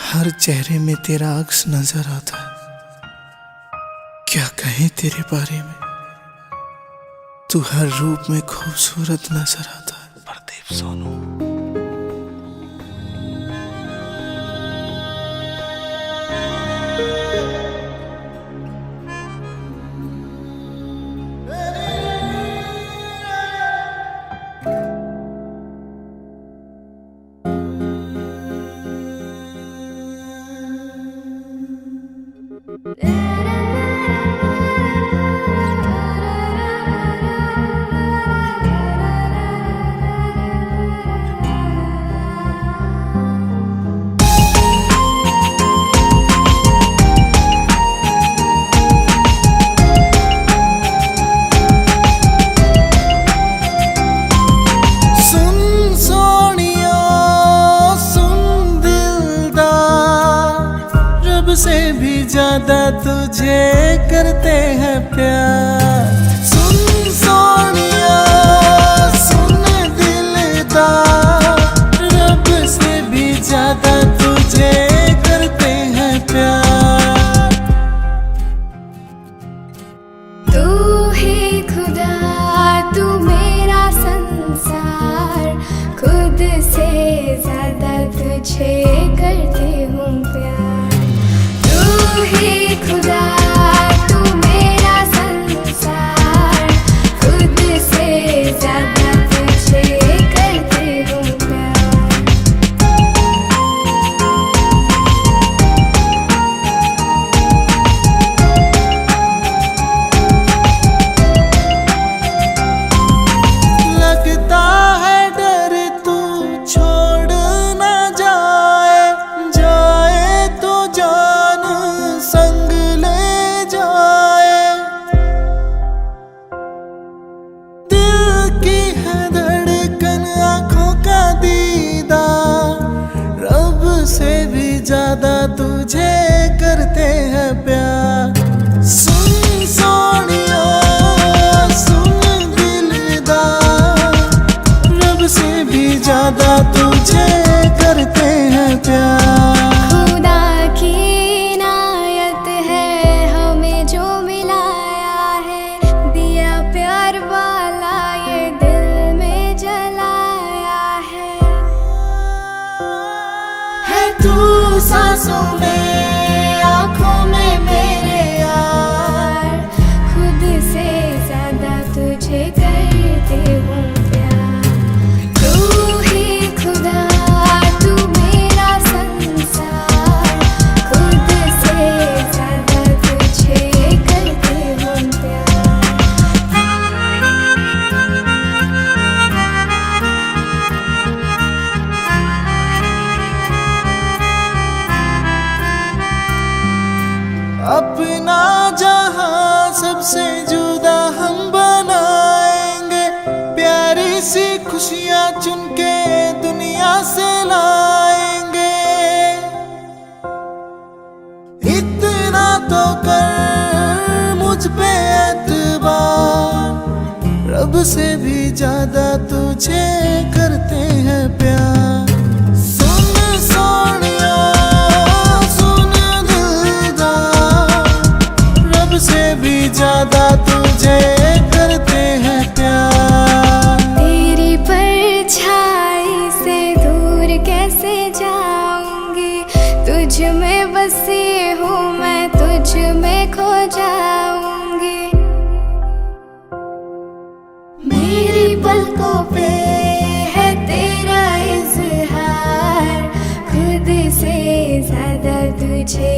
हर चेहरे में तेरा अक्स नजर आता है। क्या कहें तेरे बारे में, तू हर रूप में खूबसूरत नजर आता है। प्रदीप सोनू। से भी ज्यादा तुझे करते हैं प्यार। सुन सोनिया सुन दिलदार, रब से भी ज्यादा तुझे करते हैं प्यार। तू ही खुदा, तू मेरा संसार, खुद से ज्यादा तुझे करती हूँ प्यार। तू ही खुदा, तू मेरा संसार, खुद से ज्यादा तुझे करती हूँ प्यार। लगता है डर तू छोड़ ना जाए तो जान संग ले जाए। दिल की है धड़कन, आंखों का दीदार, रब से भी ज्यादा तुझे करते हैं प्यार। सुन सोनिया सुन दिलदार, रब से भी ज्यादा तुझे करते हैं प्यार। तू सांसों में, आँखों में मेरे यार, खुद से ज्यादा तुझे करती हूँ प्यार। तू ही खुदा, तू मेरा संसार, खुद से ज्यादा तुझे करती हूँ प्यार। अपना जहां सबसे जुदा हम बनाएंगे, प्यारी सी खुशियां चुन के दुनिया से लाएंगे। इतना तो कर मुझ पे एतबार, रब से भी ज्यादा तुझे करते हैं प्यार। सुन सोनिया से भी ज्यादा तुझे करते हैं प्यार। तेरी परछाई से दूर कैसे जाऊंगी, तुझ में बसी हूँ मैं, तुझ में खो जाऊंगी। मेरी पलकों पे है तेरा इज़हार, खुद से ज्यादा तुझे